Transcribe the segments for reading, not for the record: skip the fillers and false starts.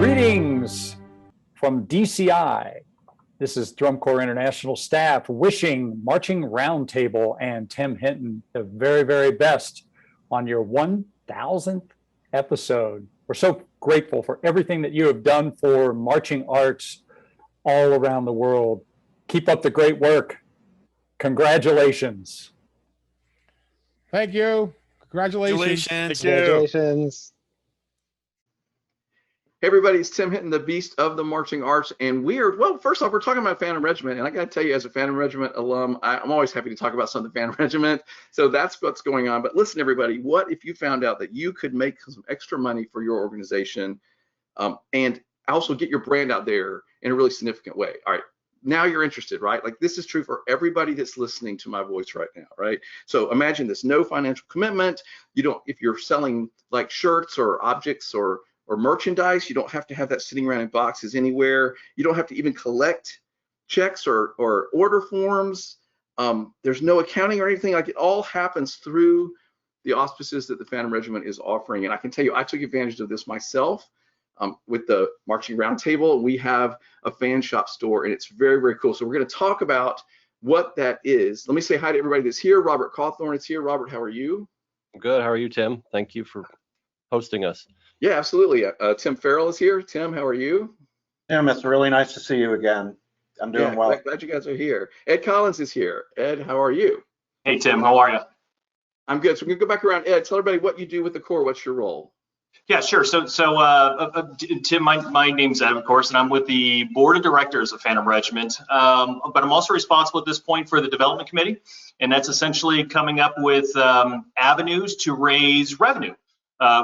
Greetings from DCI. This is Drum Corps International staff wishing Marching Roundtable and Tim Hinton the very, very best on your 1000th episode. We're so grateful for everything that you have done for marching arts all around the world. Keep up the great work. Congratulations. Thank you. Congratulations. Congratulations. Hey everybody, it's Tim Hinton, the Beast of the Marching Arts, and well, first off, we're talking about Phantom Regiment, and I got to tell you, as a Phantom Regiment alum, I'm always happy to talk about something Phantom Regiment, so that's what's going on. But listen, everybody, what if you found out that you could make some extra money for your organization and also get your brand out there in a really significant way? All right, now you're interested, right? Like, this is true for everybody that's listening to my voice right now, right? So imagine this, no financial commitment. You don't, if you're selling like shirts or objects or merchandise, you don't have to have that sitting around in boxes anywhere. You don't have to even collect checks or order forms. There's no accounting or anything. Like, it all happens through the auspices that the Phantom Regiment is offering. And I can tell you, I took advantage of this myself with the Marching Roundtable. We have a fan shop store, and it's very, very cool. So we're going to talk about what that is. Let me say hi to everybody that's here. Robert Cawthorn is here. Robert, how are you? Good. How are you, Tim? Thank you for hosting us. Yeah, absolutely. Tim Farrell is here. Tim, how are you? Tim, it's really nice to see you again. I'm doing well. Glad you guys are here. Ed Collins is here. Ed, how are you? Hey, Tim, how are you? I'm good. So we're going to go back around. Ed, tell everybody what you do with the Corps. What's your role? Yeah, sure. So Tim, my name's Ed, of course, and I'm with the board of directors of Phantom Regiment. But I'm also responsible at this point for the development committee, and that's essentially coming up with avenues to raise revenue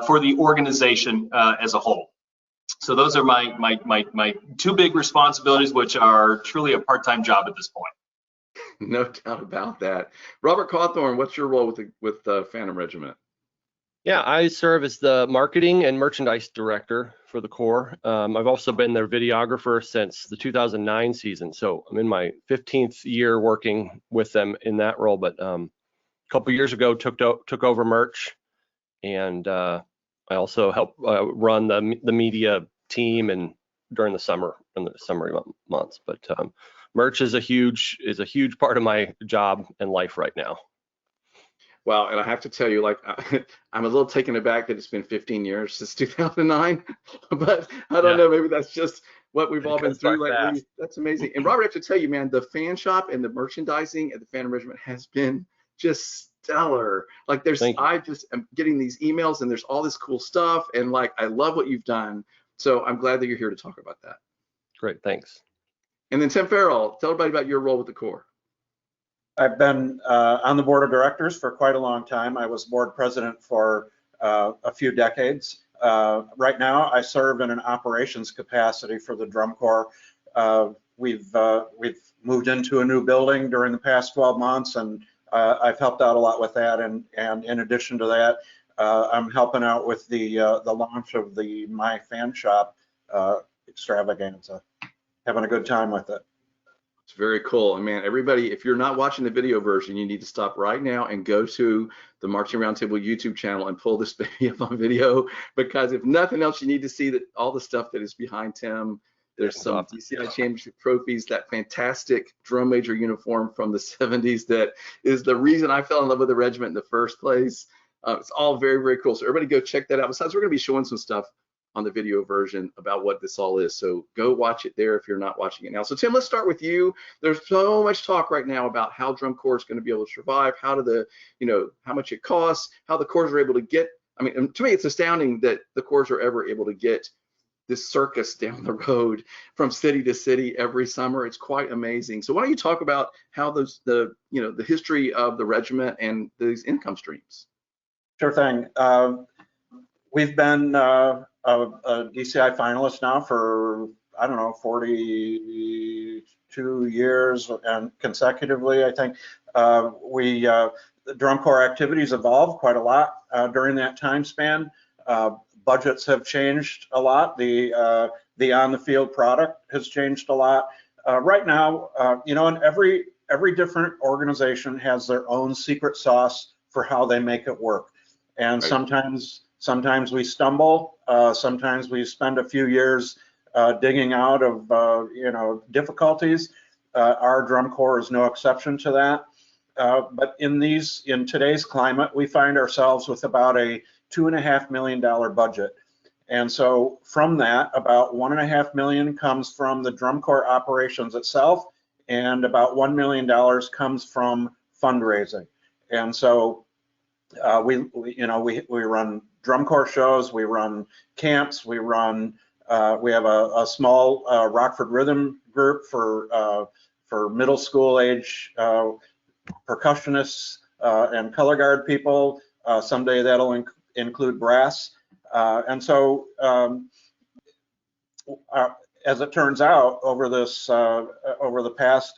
for the organization as a whole. So those are my two big responsibilities, which are truly a part-time job at this point. No doubt about that. Robert Cawthorn, what's your role with the Phantom Regiment? Yeah, I serve as the marketing and merchandise director for the Corps. I've also been their videographer since the 2009 season, so I'm in my 15th year working with them in that role. But a couple years ago, took over merch, and I also help run the media team and during the summer months. But merch is a huge part of my job and life right now. Wow, and I have to tell you, like, I'm a little taken aback that it's been 15 years since 2009, but I don't know, maybe that's just what we've all been through lately. That's amazing. And Robert, I have to tell you, man, the fan shop and the merchandising at the Phantom Regiment has been just stellar. Like, I just am getting these emails, and there's all this cool stuff, and like, I love what you've done. So I'm glad that you're here to talk about that. Great, thanks. And then Tim Farrell, tell everybody about your role with the Corps. I've been on the board of directors for quite a long time. I was board president for a few decades. Right now, I serve in an operations capacity for the Drum Corps. We've moved into a new building during the past 12 months, and I've helped out a lot with that. And in addition to that, I'm helping out with the launch of the My Fan Shop extravaganza. Having a good time with it. It's very cool. And man, everybody, if you're not watching the video version, you need to stop right now and go to the Marching Roundtable YouTube channel and pull this baby up on video, because if nothing else, you need to see that all the stuff that is behind Tim. There's some DCI championship trophies, that fantastic drum major uniform from the 70s that is the reason I fell in love with the regiment in the first place. It's all very, very cool. So everybody go check that out. Besides, we're going to be showing some stuff on the video version about what this all is. So go watch it there if you're not watching it now. So Tim, let's start with you. There's so much talk right now about how Drum Corps is going to be able to survive, how much it costs, how the Corps are able to get, I mean, to me, it's astounding that the Corps are ever able to get this circus down the road from city to city every summer. It's quite amazing. So why don't you talk about how the history of the regiment and these income streams? Sure thing. We've been a DCI finalist now for, 42 years and consecutively, I think. The Drum Corps activities evolved quite a lot during that time span. Budgets have changed a lot. The on-the-field product has changed a lot. Right now, and every different organization has their own secret sauce for how they make it work. And sometimes Sometimes we stumble. Sometimes we spend a few years digging out of difficulties. Our drum corps is no exception to that. But in today's climate, we find ourselves with about a $2.5 million budget. And so from that, about $1.5 million comes from the drum corps operations itself, and about $1 million comes from fundraising. And so we run drum corps shows, we run camps, we have a small Rockford Rhythm group for middle school age percussionists and color guard people. Someday that'll include brass. And so as it turns out, over the past,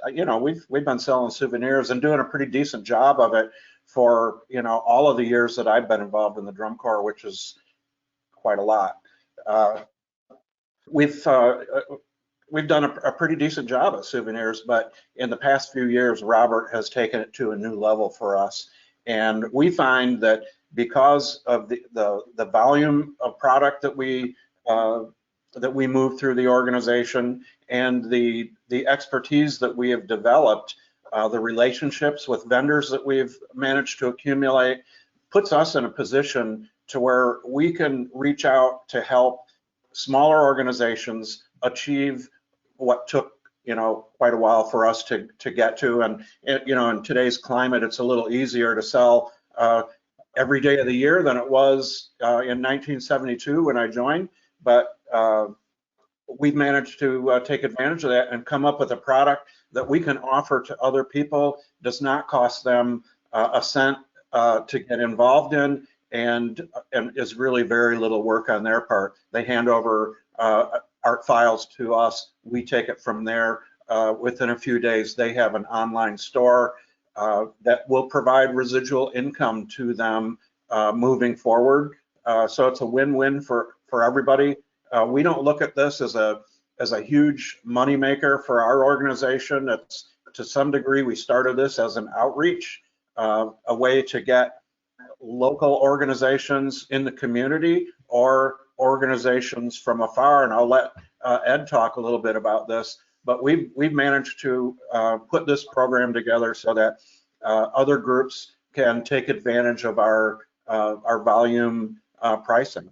we've been selling souvenirs and doing a pretty decent job of it for all of the years that I've been involved in the drum corps, which is quite a lot. We've done a pretty decent job at souvenirs, but in the past few years, Robert has taken it to a new level for us. And we find that because of the volume of product that we move through the organization and the expertise that we have developed, the relationships with vendors that we've managed to accumulate, puts us in a position to where we can reach out to help smaller organizations achieve what took quite a while for us to get to. And in today's climate, it's a little easier to sell every day of the year than it was in 1972 when I joined. But we've managed to take advantage of that and come up with a product that we can offer to other people, does not cost them a cent to get involved in, and is really very little work on their part. They hand over art files to us. We take it from there. Within a few days, they have an online store that will provide residual income to them moving forward. So it's a win-win for everybody. We don't look at this as a huge moneymaker for our organization. It's, to some degree, we started this as an outreach, a way to get local organizations in the community or organizations from afar. And I'll let Ed talk a little bit about this, but we've managed to put this program together so that other groups can take advantage of our volume pricing.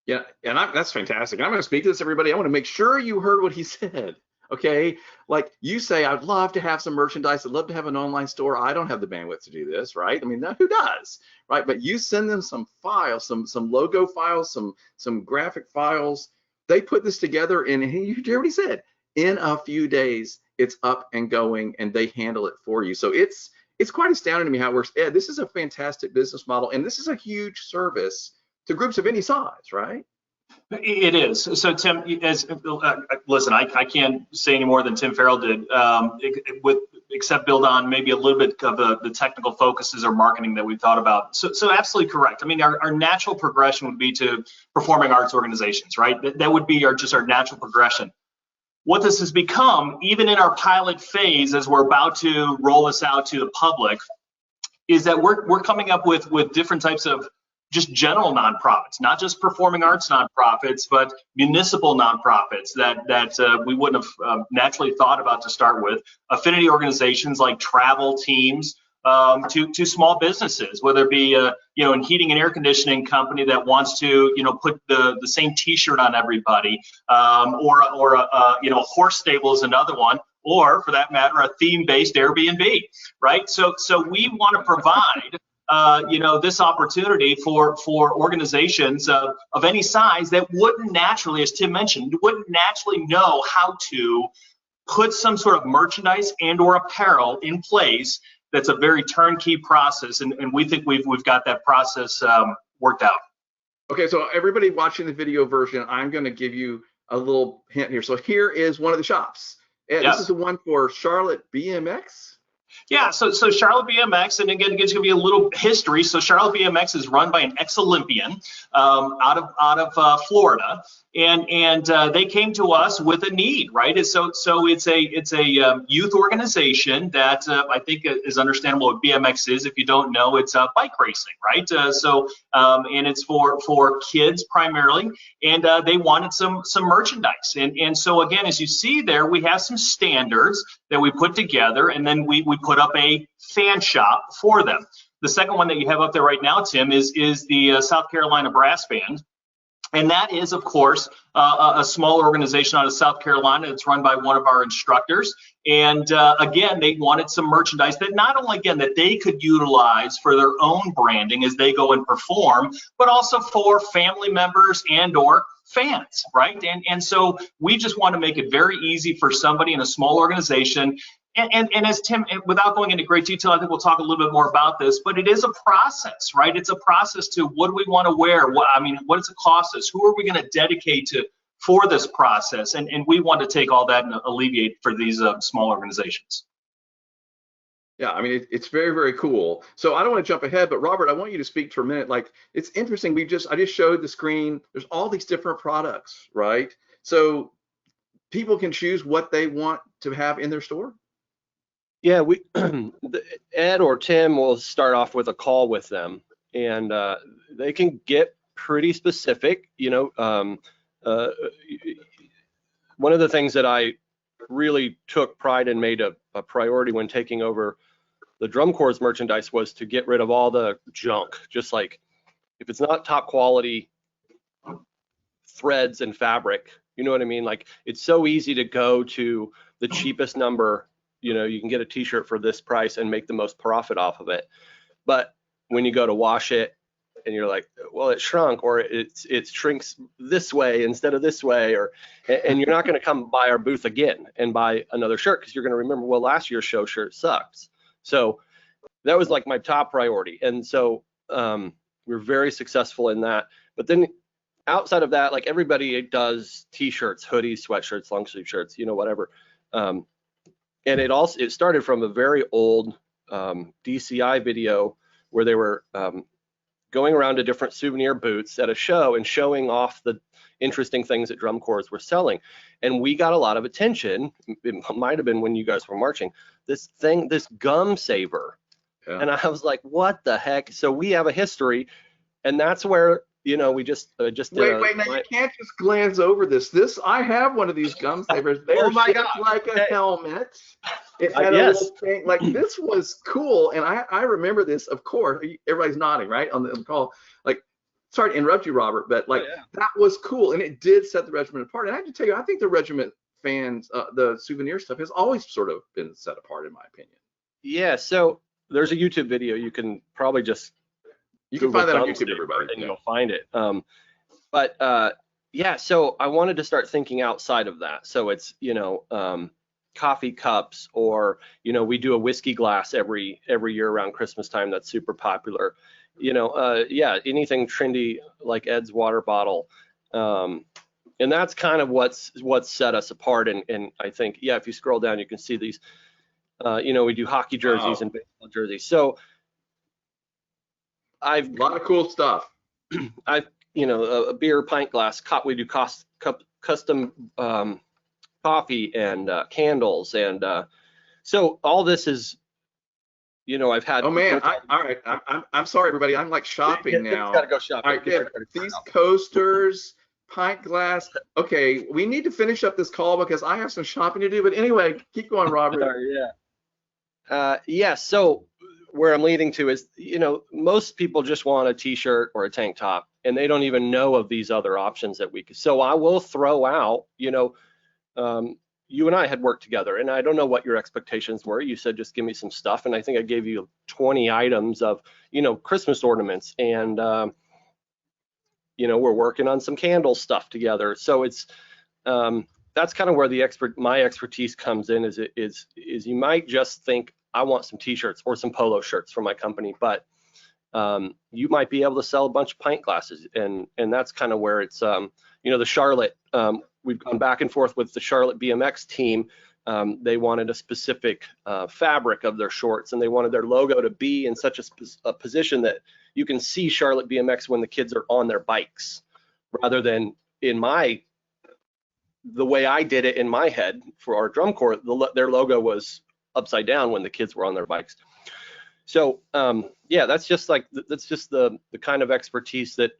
Yeah, and that's fantastic. I'm going to speak to this, everybody. I want to make sure you heard what he said. Okay, like you say, I'd love to have some merchandise. I'd love to have an online store. I don't have the bandwidth to do this, right? I mean, who does, right? But you send them some files, some logo files, some graphic files. They put this together, and you hear what he said. In a few days, it's up and going, and they handle it for you. So it's quite astounding to me how it works. Ed, this is a fantastic business model, and this is a huge service to groups of any size, right? It is. So Tim, listen, I can't say any more than Tim Farrell did, except build on maybe a little bit of the technical focuses or marketing that we've thought about. So absolutely correct. I mean, our natural progression would be to performing arts organizations, right? That would be our natural progression. What this has become, even in our pilot phase, as we're about to roll this out to the public, is that we're coming up with different types of just general nonprofits, not just performing arts nonprofits, but municipal nonprofits that we wouldn't have naturally thought about to start with. Affinity organizations like travel teams, to small businesses, whether it be a heating and air conditioning company that wants to put the same T-shirt on everybody, or a horse stable is another one, or for that matter, a theme-based Airbnb, right? So we want to provide this opportunity for organizations of any size that wouldn't naturally, as Tim mentioned, wouldn't naturally know how to put some sort of merchandise and or apparel in place. That's a very turnkey process, and we think we've got that process worked out. Okay, so everybody watching the video version, I'm going to give you a little hint here. So here is one of the shops. And This is the one for Charlotte BMX. Yeah, so Charlotte BMX, and again, it's going to be a little history. So Charlotte BMX is run by an ex-Olympian out of Florida, and they came to us with a need, right? So it's a youth organization that I think is understandable what BMX is. If you don't know, it's bike racing, right? And it's for kids primarily, and they wanted some merchandise, and so again, as you see there, we have some standards that we put together, and then we put up a fan shop for them. The second one that you have up there right now, Tim, is the South Carolina Brass Band. And that is, of course, a small organization out of South Carolina. It's run by one of our instructors. And again, they wanted some merchandise that not only, again, that they could utilize for their own branding as they go and perform, but also for family members and or fans, right? And so we just want to make it very easy for somebody in a small organization. And as Tim, without going into great detail, I think we'll talk a little bit more about this, but it is a process, right? It's a process to what do we want to wear? What does it cost us? Who are we going to dedicate to for this process? And we want to take all that and alleviate for these small organizations. Yeah, I mean, it's very, very cool. So I don't want to jump ahead, but Robert, I want you to speak for a minute. Like, it's interesting. I just showed the screen. There's all these different products, right? So people can choose what they want to have in their store. Yeah, Ed or Tim will start off with a call with them, and they can get pretty specific. One of the things that I really took pride and made a priority when taking over the drum corps merchandise was to get rid of all the junk. Just like if it's not top quality threads and fabric, you know what I mean? Like, it's so easy to go to the cheapest number. You can get a t-shirt for this price and make the most profit off of it. But when you go to wash it and you're like, well, it shrunk, or it shrinks this way instead of this way, and you're not going to come by our booth again and buy another shirt because you're going to remember, well, last year's show shirt sucks. So that was like my top priority. And so we're very successful in that. But then outside of that, like, everybody does t-shirts, hoodies, sweatshirts, long sleeve shirts, whatever. And it started from a very old DCI video where they were going around to different souvenir booths at a show and showing off the interesting things that drum corps were selling. And we got a lot of attention. It might have been when you guys were marching. This gum saver. Yeah. And I was like, what the heck? So we have a history, and that's where we just wait. Now you can't just glance over this. I have one of these gum savers. They're shaped like a helmet. It had a little thing. Like, this was cool, and I remember this. Of course, everybody's nodding right on the call. Like, sorry to interrupt you, Robert, but that was cool, and it did set the regiment apart. And I have to tell you, I think the regiment fans, the souvenir stuff has always sort of been set apart, in my opinion. Yeah. So there's a YouTube video. You can probably just You can find that on YouTube, everybody, and you'll find it. So I wanted to start thinking outside of that. So it's coffee cups, or we do a whiskey glass every year around Christmas time. That's super popular. Anything trendy like Ed's water bottle, and that's kind of what's set us apart. And I think if you scroll down, you can see these. We do hockey jerseys and baseball jerseys. So a lot of cool stuff. A beer pint glass cup. We do custom coffee and candles, and so all this is, I've had. Oh man! All right. I'm sorry, everybody. I'm like shopping now. Gotta go shopping. All right, these coasters, pint glass. Okay, we need to finish up this call because I have some shopping to do. But anyway, keep going, Robert. So where I'm leading to is, most people just want a t-shirt or a tank top, and they don't even know of these other options that we could. So I will throw out, you and I had worked together, and I don't know what your expectations were. You said, just give me some stuff. And I think I gave you 20 items of, Christmas ornaments, and, we're working on some candle stuff together. So it's, that's kind of where my expertise comes in, is you might just think, I want some t-shirts or some polo shirts for my company, but you might be able to sell a bunch of pint glasses, and that's kind of where it's the Charlotte, we've gone back and forth with the Charlotte BMX team. They wanted a specific fabric of their shorts, and they wanted their logo to be in such a position that you can see Charlotte BMX when the kids are on their bikes, rather than the way I did it in my head for our drum corps. Their logo was upside down when the kids were on their bikes. So yeah, that's just the kind of expertise that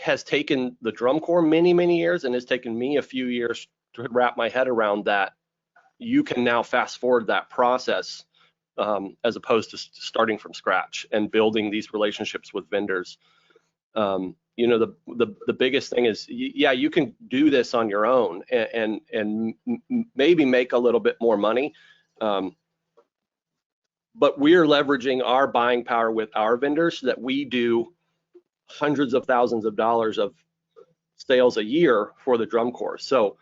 has taken the drum corps many years, and has taken me a few years to wrap my head around. that you can now fast forward that process, as opposed to starting from scratch and building these relationships with vendors. You know, the biggest thing is, yeah, you can do this on your own and maybe make a little bit more money, but we're leveraging our buying power with our vendors so that we do hundreds of thousands of dollars of sales a year for the drum corps. So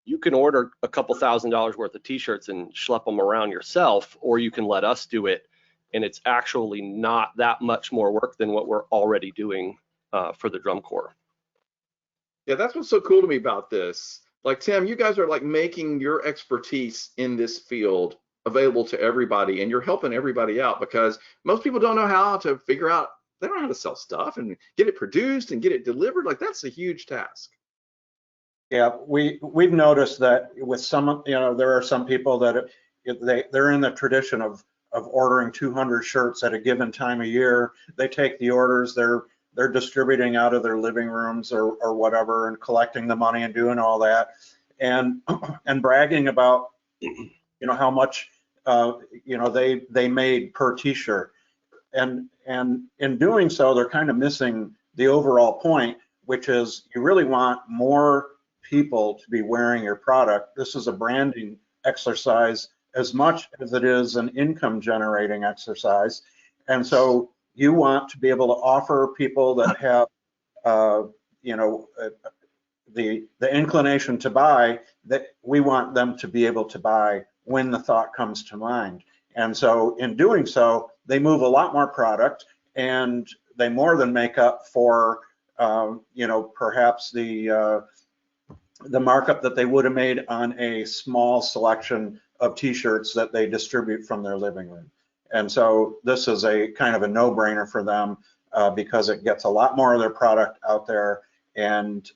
you can order a couple $1,000s worth of t-shirts and schlep them around yourself, or you can let us do it, and it's actually not that much more work than what we're already doing for the drum corps. Yeah, that's what's so cool to me about this. Like, Tim, you guys are like making your expertise in this field available to everybody, and you're helping everybody out, because most people don't know how to figure out, they don't know how to sell stuff and get it produced and get it delivered. Like, that's a huge task. Yeah, we've noticed that with some, you know, there are some people that they're in the tradition of ordering 200 shirts at a given time of year. They take the orders, they're distributing out of their living rooms or whatever, and collecting the money and doing all that, and bragging about, you know, how much you know, they made per t-shirt, and in doing so, they're kind of missing the overall point, which is you really want more people to be wearing your product. This is a branding exercise as much as it is an income generating exercise. And so you want to be able to offer people that have, you know, the inclination to buy, that we want them to be able to buy when the thought comes to mind. And so in doing so, they move a lot more product, and they more than make up for, you know, perhaps the markup that they would have made on a small selection of t-shirts that they distribute from their living room. And so this is a kind of a no-brainer for them, because it gets a lot more of their product out there, and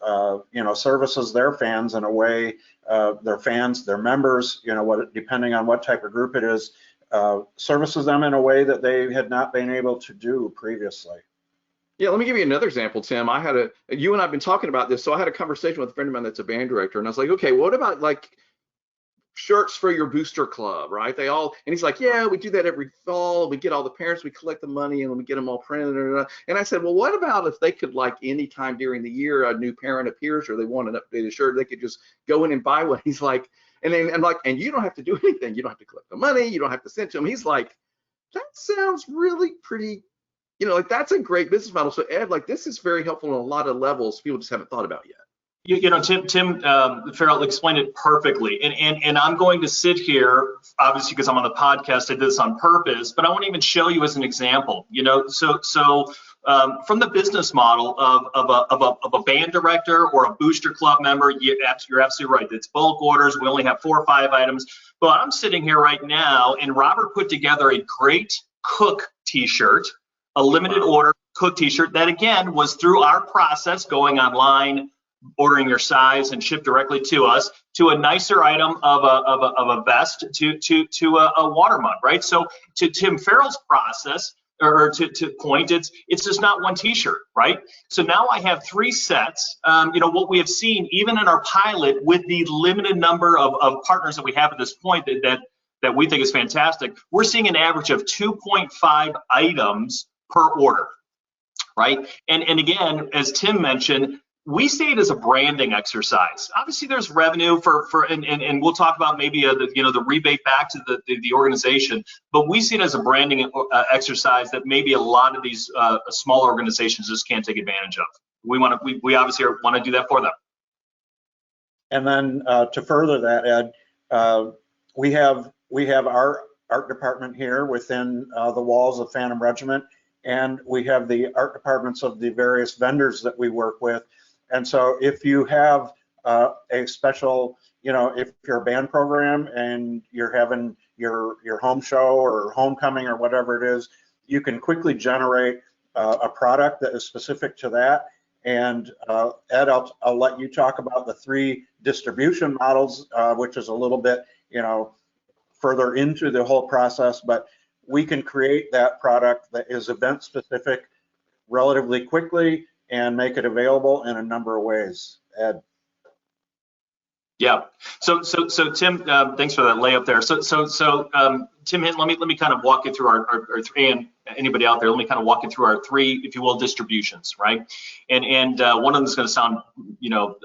you know, services their fans in a way, their members, you know, depending on what type of group it is, services them in a way that they had not been able to do previously. Yeah, let me give you another example, Tim. You and I have been talking about this. So I had a conversation with a friend of mine that's a band director, and I was like, okay, what about like shirts for your booster club, right? And he's like, yeah, we do that every fall. We get all the parents, we collect the money, and we get them all printed. And I said, well, what about if they could, like, anytime during the year a new parent appears or they want an updated shirt, they could just go in and buy one. He's like, and then I'm like, and you don't have to do anything. You don't have to collect the money. You don't have to send to him. He's like, that sounds really pretty, you know, like, that's a great business model. So Ed, like, this is very helpful on a lot of levels people just haven't thought about yet. You know, Tim Farrell explained it perfectly, and I'm going to sit here, obviously, because I'm on the podcast. I did this on purpose, but I want to even show you as an example. You know, so from the business model of a band director or a booster club member, you're absolutely right. It's bulk orders. We only have 4 or 5 items. But I'm sitting here right now, and Robert put together a great Cook T-shirt, a limited order Cook T-shirt that, again, was through our process, going online, ordering your size, and shipped directly to us, to a nicer item of a vest to a water mug, right? So to Tim Farrell's process, or to point, it's just not one T-shirt, right? So now I have 3 sets. You know, what we have seen, even in our pilot, with the limited number of partners that we have at this point, that we think is fantastic, we're seeing an average of 2.5 items per order, right? And again, as Tim mentioned, we see it as a branding exercise. Obviously, there's revenue and we'll talk about maybe the rebate back to the organization, but we see it as a branding exercise that maybe a lot of these small organizations just can't take advantage of. We obviously want to do that for them. And then to further that, Ed, we have our art department here within the walls of Phantom Regiment, and we have the art departments of the various vendors that we work with. And so if you have a special you know, if you're a band program and you're having your home show or homecoming or whatever it is, you can quickly generate a product that is specific to that. And Ed, I'll let you talk about the 3 distribution models, which is a little bit, you know, further into the whole process, but we can create that product that is event specific relatively quickly and make it available in a number of ways. Ed. Yeah. So Tim, thanks for that layup there. Tim Hinton, let me kind of walk you through our and anybody out there, let me kind of walk you through our 3, if you will, distributions, right? And one of them is going to sound, you know,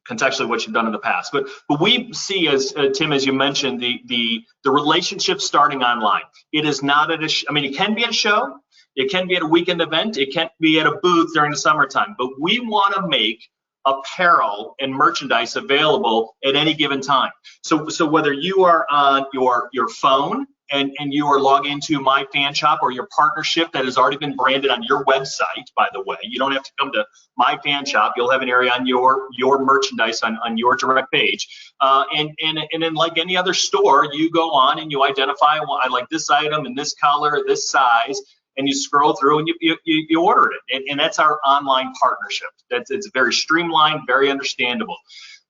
contextually what you've done in the past, but we see, as Tim, as you mentioned, the relationship starting online. It is not at a, I mean, it can be at a show, it can be at a weekend event, it can be at a booth during the summertime, but we want to make apparel and merchandise available at any given time. So whether you are on your phone and you are logged into My Fan Shop or your partnership that has already been branded on your website, by the way, you don't have to come to My Fan Shop. You'll have an area on your merchandise on your direct page. And then like any other store, you go on and you identify, well, I like this item in this color, this size, and you scroll through and you order it. And that's our online partnership. It's very streamlined, very understandable.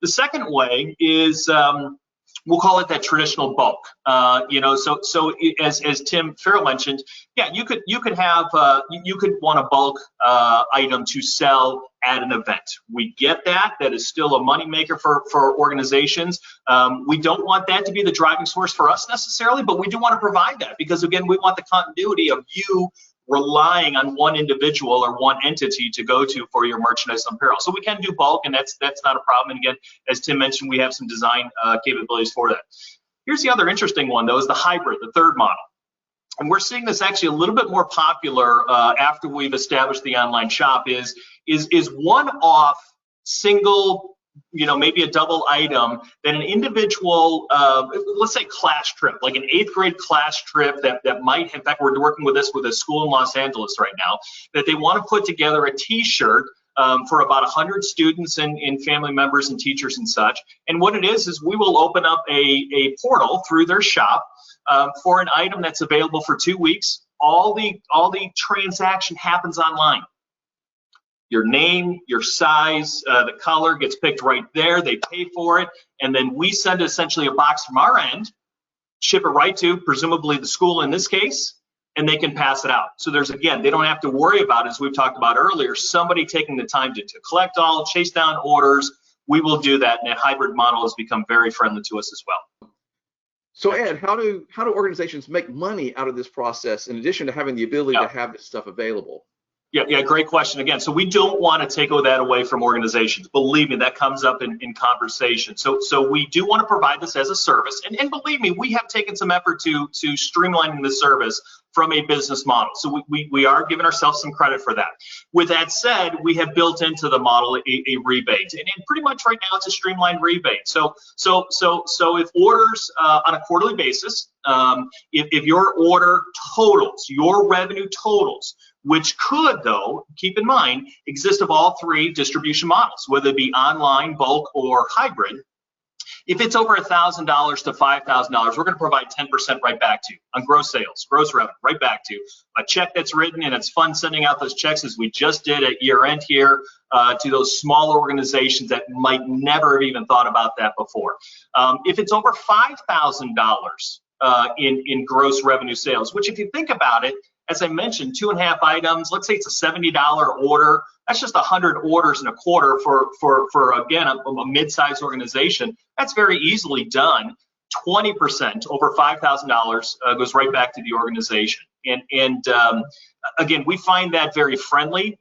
The second way is, we'll call it that traditional bulk. You know, so as Tim Farrell mentioned, yeah, you could want a bulk item to sell at an event. We get that. That is still a moneymaker for organizations. We don't want that to be the driving source for us necessarily, but we do want to provide that because, again, we want the continuity of you relying on one individual or one entity to go to for your merchandise and apparel. So we can do bulk, and that's not a problem. And again, as Tim mentioned, we have some design capabilities for that. Here's the other interesting one, though, is the hybrid, the third model. And we're seeing this actually a little bit more popular after we've established the online shop is one-off single, you know, maybe a double item that an individual, let's say class trip, like an 8th grade class trip that might, in fact, we're working with this with a school in Los Angeles right now, that they want to put together a t-shirt for about 100 students and family members and teachers and such. And what it is we will open up a portal through their shop for an item that's available for 2 weeks. All the transaction happens online. Your name, your size, the color gets picked right there. They pay for it, and then we send essentially a box from our end, ship it right to presumably the school in this case, and they can pass it out. So there's, again, they don't have to worry about, as we've talked about earlier, somebody taking the time to collect all, chase down orders. We will do that, and a hybrid model has become very friendly to us as well. So Ed, how do organizations make money out of this process in addition to having the ability to have this stuff available? Yeah, great question again. So we don't want to take that away from organizations. Believe me, that comes up in conversation. So we do want to provide this as a service. And believe me, we have taken some effort to streamlining the service from a business model. So we are giving ourselves some credit for that. With that said, we have built into the model a rebate. And pretty much right now it's a streamlined rebate. So if orders on a quarterly basis, if your order totals, your revenue totals, which could, though, keep in mind, exist of all 3 distribution models, whether it be online, bulk, or hybrid. If it's over $1,000 to $5,000, we're going to provide 10% right back to you on gross sales, gross revenue, right back to you. A check that's written, and it's fun sending out those checks as we just did at year end here to those smaller organizations that might never have even thought about that before. If it's over $5,000 in gross revenue sales, which if you think about it, as I mentioned, 2.5 items, let's say it's a $70 order. That's just 100 orders in a quarter for again, a mid-sized organization. That's very easily done. 20% over $5,000 goes right back to the organization. And again, we find that very friendly,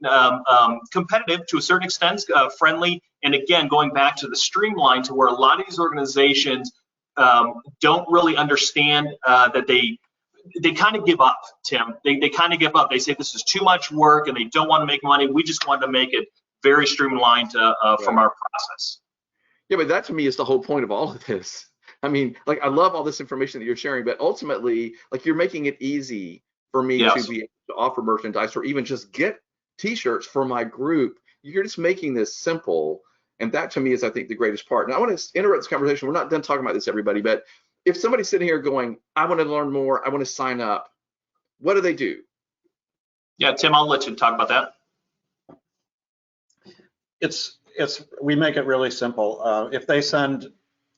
competitive to a certain extent, friendly. And again, going back to the streamline to where a lot of these organizations don't really understand that they kind of give up, Tim. They kind of give up. They say this is too much work and they don't want to make money. We just wanted to make it very streamlined from our process. Yeah, but that to me is the whole point of all of this. I mean, like, I love all this information that you're sharing, but ultimately, like, you're making it easy for me to be able to offer merchandise or even just get t-shirts for my group. You're just making this simple. And that to me is, I think, the greatest part. Now I want to interrupt this conversation. We're not done talking about this, everybody, but if somebody's sitting here going, I want to learn more, I want to sign up, what do they do? Yeah, Tim, I'll let you talk about that. We make it really simple. If they send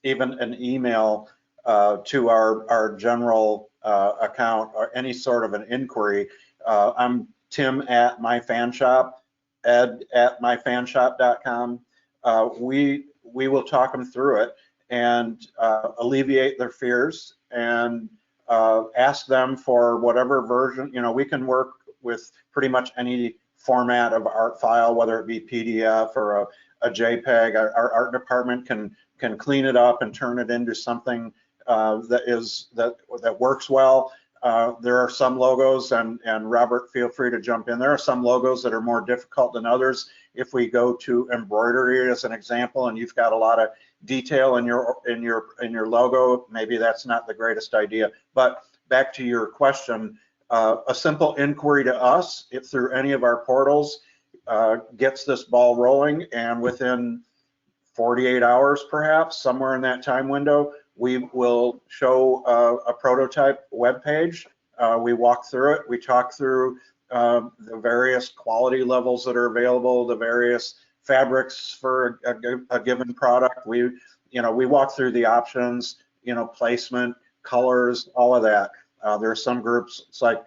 even an email to our general account or any sort of an inquiry, I'm Tim at myfanshop, ed at myfanshop.com. We will talk them through it and alleviate their fears and ask them for whatever version. We can work with pretty much any format of art file, whether it be PDF or a JPEG. Our art department can clean it up and turn it into something that works well. There are some logos, and Robert, feel free to jump in. There are some logos that are more difficult than others. If we go to embroidery as an example, and you've got a lot of detail in your logo, maybe that's not the greatest idea. But back to your question, a simple inquiry to us through any of our portals gets this ball rolling, and within 48 hours, perhaps somewhere in that time window, we will show a prototype web page. We walk through it. We talk through the various quality levels that are available, the various fabrics for a given product. We walk through the options, placement, colors, all of that. There are some groups, it's like,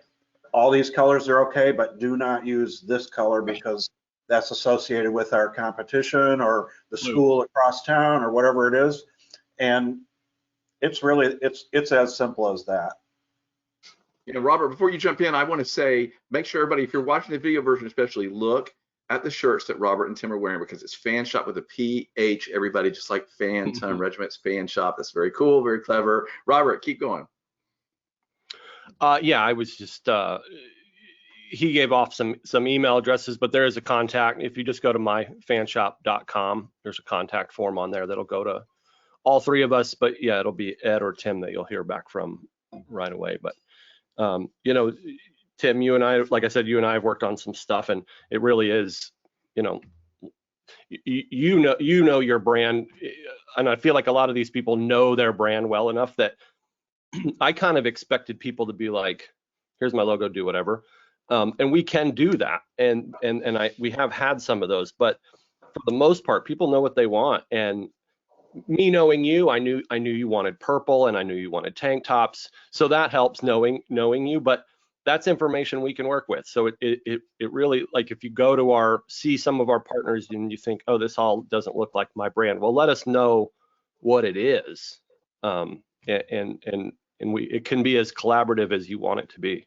all these colors are okay, but do not use this color because that's associated with our competition or the school across town or whatever it is. And it's really, it's as simple as that. Robert, before you jump in, I want to say, make sure everybody, if you're watching the video version especially, look at the shirts that Robert and Tim are wearing, because it's Fan Shop with a PH, everybody, just like Phantom Regiment's Fan Shop. That's very cool, very clever. Robert, keep going. Yeah, I was just, he gave off some email addresses, but there is a contact. If you just go to myfanshop.com, there's a contact form on there that'll go to all three of us. But yeah, it'll be Ed or Tim that you'll hear back from right away. But, Tim, you and I, like I said, you and I have worked on some stuff, and it really is, you know your brand. And I feel like a lot of these people know their brand well enough that I kind of expected people to be like, here's my logo, do whatever. And we can do that. And we have had some of those, but for the most part, people know what they want. And me knowing you, I knew you wanted purple, and I knew you wanted tank tops. So that helps knowing you, but that's information we can work with. So it really, like, if you go to see some of our partners and you think, oh, this all doesn't look like my brand, well, let us know what it is. It can be as collaborative as you want it to be.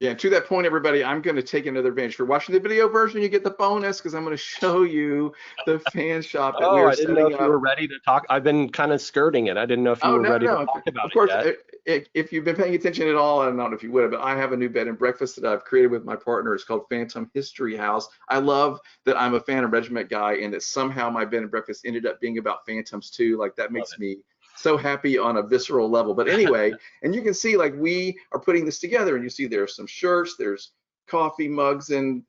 Yeah, to that point, everybody, I'm going to take another advantage. If you're watching the video version, you get the bonus, because I'm going to show you the Fan Shop that we're setting up. I didn't know if you were ready to talk. I've been kind of skirting it. I didn't know if you were ready to talk about it. Of course, if you've been paying attention at all, I don't know if you would, but I have a new bed and breakfast that I've created with my partner. It's called Phantom History House. I love that I'm a Phantom Regiment guy, and that somehow my bed and breakfast ended up being about Phantoms too. Like, that makes me so happy on a visceral level. But anyway, and you can see, like, we are putting this together, and you see there's some shirts, there's coffee mugs and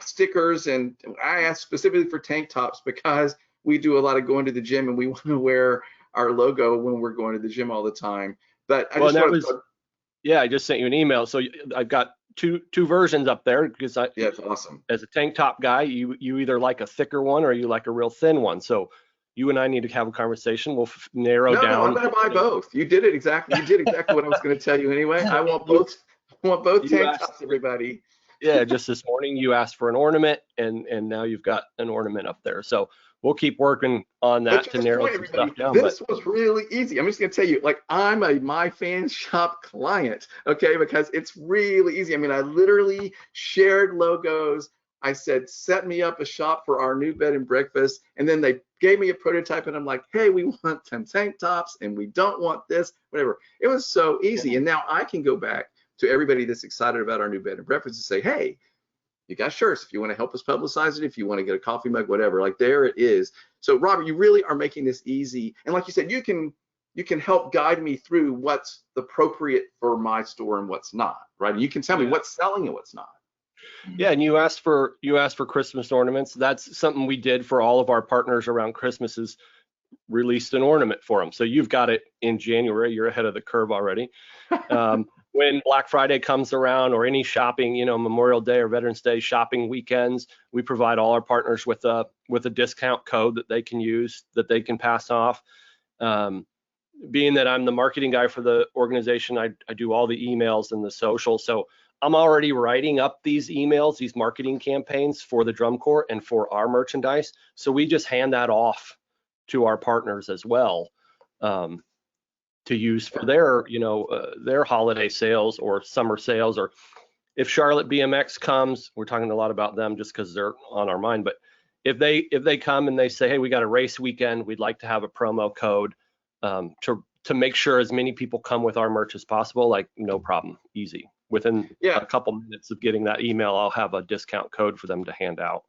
stickers, and I asked specifically for tank tops because we do a lot of going to the gym, and we want to wear our logo when we're going to the gym all the time. But I just sent you an email, so I've got two versions up there, because it's awesome. As a tank top guy, you either like a thicker one or you like a real thin one. So you and I need to have a conversation. We'll narrow down. No, I'm going to buy both. You did exactly what I was going to tell you anyway. I want both. I want both tank tops, everybody. Yeah, just this morning you asked for an ornament, and now you've got an ornament up there. So we'll keep working on that to narrow some stuff down. This was really easy. I'm just going to tell you, like, I'm a My Fan Shop client, okay, because it's really easy. I mean, I literally shared logos. I said, set me up a shop for our new bed and breakfast. And then they gave me a prototype, and I'm like, hey, we want 10 tank tops, and we don't want this, whatever. It was so easy. And now I can go back to everybody that's excited about our new bed and breakfast and say, hey, you got shirts. If you want to help us publicize it, if you want to get a coffee mug, whatever, like, there it is. So Robert, you really are making this easy. And like you said, you can help guide me through what's appropriate for my store and what's not, right? And you can tell me what's selling and what's not. Yeah, and you asked for Christmas ornaments. That's something we did for all of our partners around Christmas, is released an ornament for them. So you've got it in January. You're ahead of the curve already. When Black Friday comes around, or any shopping, Memorial Day or Veterans Day shopping weekends, we provide all our partners with a discount code that they can use, that they can pass off. Being that I'm the marketing guy for the organization, I do all the emails and the social. So I'm already writing up these emails, these marketing campaigns for the Drum Corps and for our merchandise. So we just hand that off to our partners as well, to use for their holiday sales or summer sales. Or if Charlotte BMX comes, we're talking a lot about them just because they're on our mind. But if they come and they say, hey, we got a race weekend, we'd like to have a promo code to make sure as many people come with our merch as possible, like, no problem, easy. Within a couple minutes of getting that email, I'll have a discount code for them to hand out.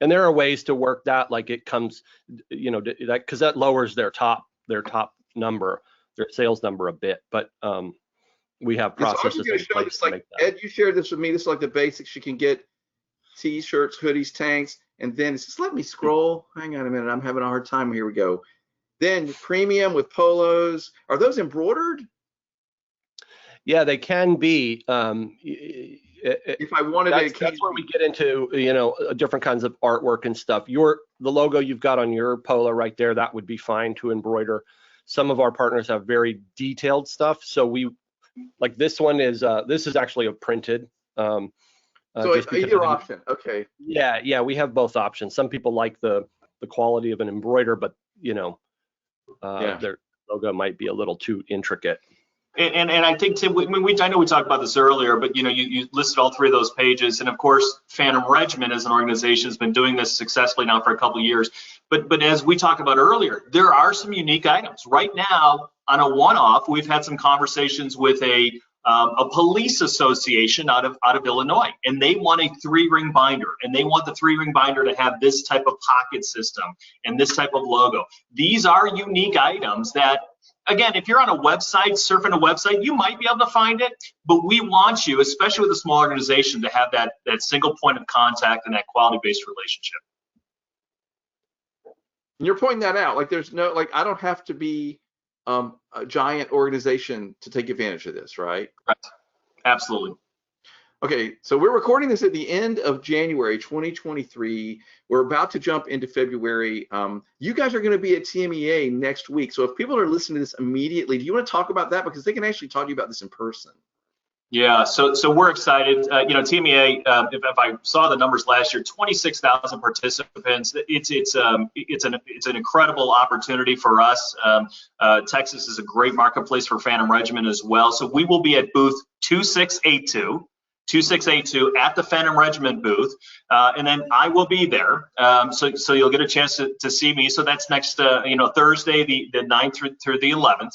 And there are ways to work that, like it comes, because that lowers their top number, their sales number a bit. But we have processes in place to make that. Ed, you shared this with me. This is like the basics. You can get T-shirts, hoodies, tanks, and then it's just, let me scroll. Hang on a minute, I'm having a hard time. Here we go. Then premium with polos. Are those embroidered? Yeah, they can be. If I wanted that's where we get into different kinds of artwork and stuff. The logo you've got on your polo right there, that would be fine to embroider. Some of our partners have very detailed stuff, so we, like this one is this is actually a printed. So either option, okay. Yeah, we have both options. Some people like the quality of an embroider, but their logo might be a little too intricate. And I think, Tim, I know we talked about this earlier, but you listed all three of those pages, and of course, Phantom Regiment as an organization has been doing this successfully now for a couple of years. But as we talked about earlier, there are some unique items right now. On a one-off, we've had some conversations with a police association out of Illinois, and they want a 3-ring binder, and they want the 3-ring binder to have this type of pocket system and this type of logo. These are unique items that, again, if you're on a website, surfing a website, you might be able to find it, but we want you, especially with a small organization, to have that single point of contact and that quality-based relationship. You're pointing that out. Like, there's no, like, I don't have to be a giant organization to take advantage of this, right? Right. Absolutely. Okay, so we're recording this at the end of January 2023. We're about to jump into February. You guys are going to be at TMEA next week. So if people are listening to this immediately, do you want to talk about that? Because they can actually talk to you about this in person. Yeah, so we're excited. TMEA, if I saw the numbers last year, 26,000 participants. It's an incredible opportunity for us. Texas is a great marketplace for Phantom Regiment as well. So we will be at booth 2682 at the Phantom Regiment booth, and then I will be there. So you'll get a chance to see me. So that's next, Thursday, the 9th through the 11th.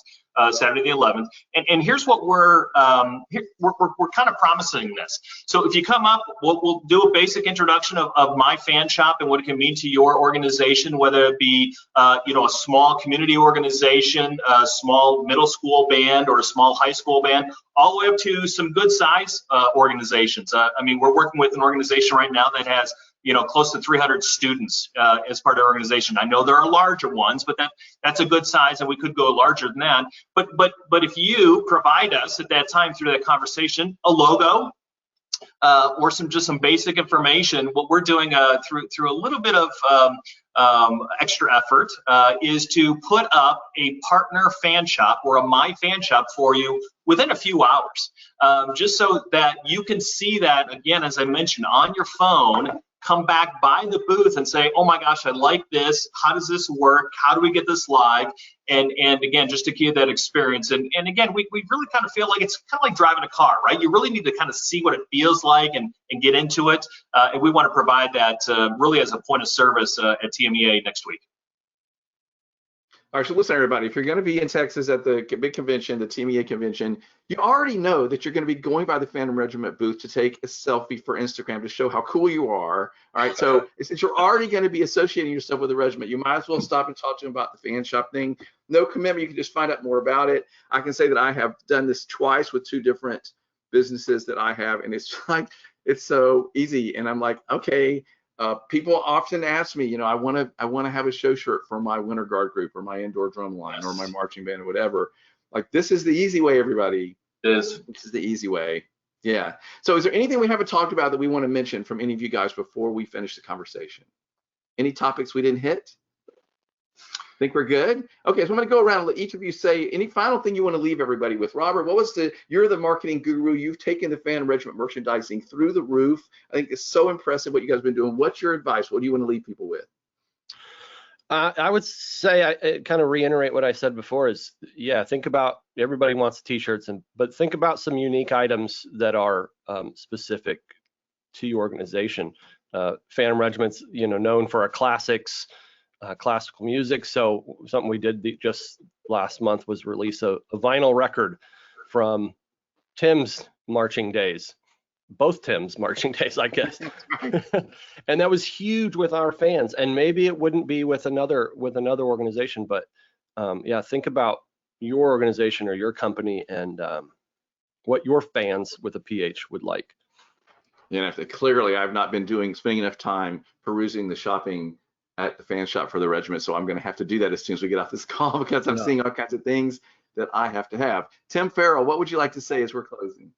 Saturday the 11th, and here's what we're kind of promising this. So if you come up, we'll do a basic introduction of my fan shop and what it can mean to your organization, whether it be a small community organization, a small middle school band, or a small high school band, all the way up to some good size organizations. We're working with an organization right now that has close to 300 students as part of our organization. I know there are larger ones, but that's a good size, and we could go larger than that. But if you provide us at that time through that conversation a logo or some basic information, what we're doing through a little bit of extra effort is to put up a partner fan shop or a my fan shop for you within a few hours, just so that you can see that, again, as I mentioned, on your phone. Come back by the booth and say, oh my gosh, I like this. How does this work? How do we get this live? And again, just to give that experience. And again, we really kind of feel like it's kind of like driving a car, right? You really need to kind of see what it feels like and get into it. And we want to provide that really as a point of service at TMEA next week. All right, so listen, everybody, if you're going to be in Texas at the big convention, the TMEA convention, you already know that you're going to be going by the Phantom Regiment booth to take a selfie for Instagram to show how cool you are. All right, so since you're already going to be associating yourself with the regiment, you might as well stop and talk to them about the fan shop thing. No commitment, you can just find out more about it. I can say that I have done this twice with 2 different businesses that I have, and it's It's so easy. And I'm like, okay. People often ask me, I want to have a show shirt for my winter guard group or my indoor drum line or my marching band or whatever. Like, this is the easy way, everybody. This is the easy way. Yeah. So is there anything we haven't talked about that we want to mention from any of you guys before we finish the conversation? Any topics we didn't hit? Think we're good? Okay, so I'm going to go around and let each of you say any final thing you want to leave everybody with. Robert, you're the marketing guru. You've taken the Phan Regiment merchandising through the roof. I think it's so impressive what you guys have been doing. What's your advice? What do you want to leave people with? I would say, I kind of reiterate what I said before is, think about, everybody wants t-shirts, but think about some unique items that are specific to your organization. Phan Regiment's, known for our classics, classical music. So something we did just last month was release a vinyl record from Tim's marching days, both Tim's marching days, I guess. And that was huge with our fans. And maybe it wouldn't be with another organization, but think about your organization or your company and what your fans with a PH would like. Clearly I've not been spending enough time perusing the shopping at the fan shop for the regiment, so I'm going to have to do that as soon as we get off this call because I'm seeing all kinds of things that I have to have. Tim Farrell, what would you like to say as we're closing?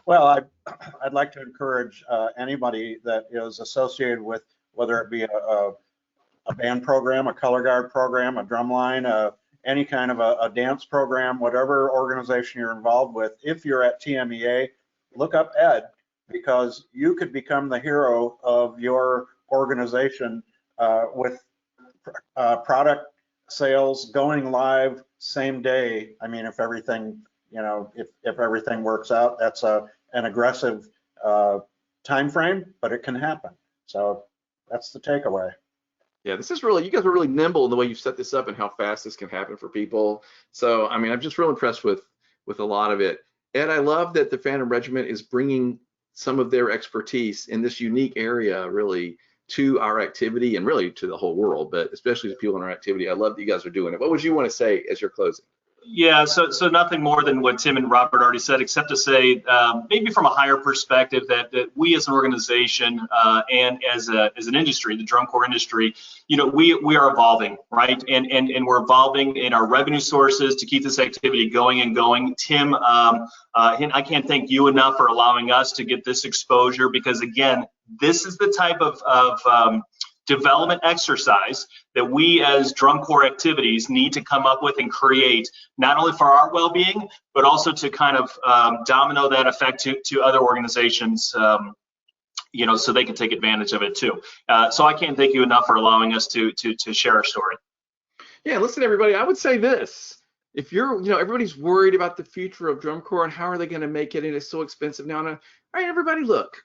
Well, I'd like to encourage anybody that is associated with, whether it be a band program, a color guard program, a drum line, any kind of a dance program, whatever organization you're involved with. If you're at TMEA, look up Ed, because you could become the hero of your organization with product sales going live same day. I mean, if everything, if everything works out, that's an aggressive time frame, but it can happen. So that's the takeaway. Yeah, this is really, you guys are really nimble in the way you've set this up and how fast this can happen for people. So, I mean, I'm just real impressed with a lot of it. Ed, I love that the Phan Regiment is bringing some of their expertise in this unique area really to our activity and really to the whole world, but especially to people in our activity. I love that you guys are doing it. What would you want to say as you're closing? Yeah, so nothing more than what Tim and Robert already said, except to say maybe from a higher perspective that we as an organization and as an industry, the drum corps industry, we are evolving, right? And we're evolving in our revenue sources to keep this activity going and going. Tim, I can't thank you enough for allowing us to get this exposure, because again, this is the type of development exercise that we as drum corps activities need to come up with and create, not only for our well-being, but also to kind of domino that effect to other organizations, so they can take advantage of it too. So I can't thank you enough for allowing us to share our story. Yeah, listen, everybody, I would say this. If you're, everybody's worried about the future of drum corps and how are they going to make it, and it's so expensive now. All right, everybody, look.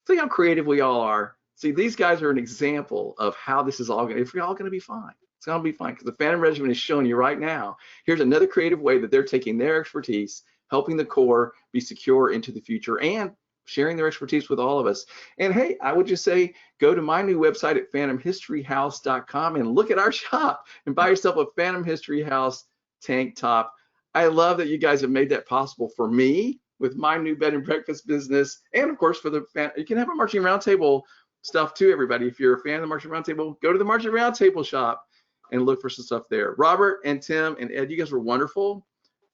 See how creative we all are. See, these guys are an example of how this is all going to be fine. It's going to be fine, because the Phan Regiment is showing you right now, here's another creative way that they're taking their expertise, helping the Corps be secure into the future, and sharing their expertise with all of us. And hey, I would just say, go to my new website at phantomhistoryhouse.com and look at our shop and buy yourself a Phantom History House tank top. I love that you guys have made that possible for me with my new bed and breakfast business, and of course for the you can have a Marching Roundtable stuff too, everybody. If you're a fan of the Marching Roundtable, go to the Marching Roundtable shop and look for some stuff there. Robert and Tim and Ed, you guys were wonderful.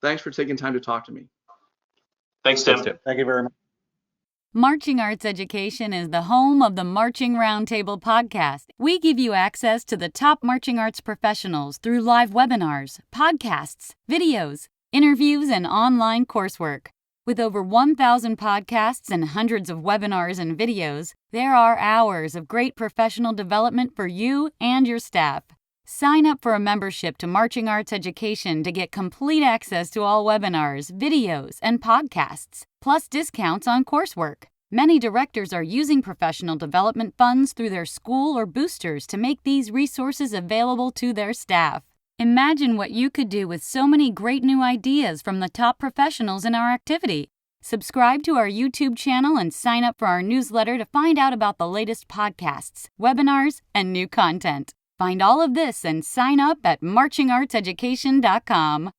Thanks for taking time to talk to me. Thanks, Tim. Thank you very much. Marching Arts Education is the home of the Marching Roundtable podcast. We give you access to the top marching arts professionals through live webinars, podcasts, videos, interviews, and online coursework. With over 1,000 podcasts and hundreds of webinars and videos, there are hours of great professional development for you and your staff. Sign up for a membership to Marching Arts Education to get complete access to all webinars, videos, and podcasts, plus discounts on coursework. Many directors are using professional development funds through their school or boosters to make these resources available to their staff. Imagine what you could do with so many great new ideas from the top professionals in our activity. Subscribe to our YouTube channel and sign up for our newsletter to find out about the latest podcasts, webinars, and new content. Find all of this and sign up at marchingartseducation.com.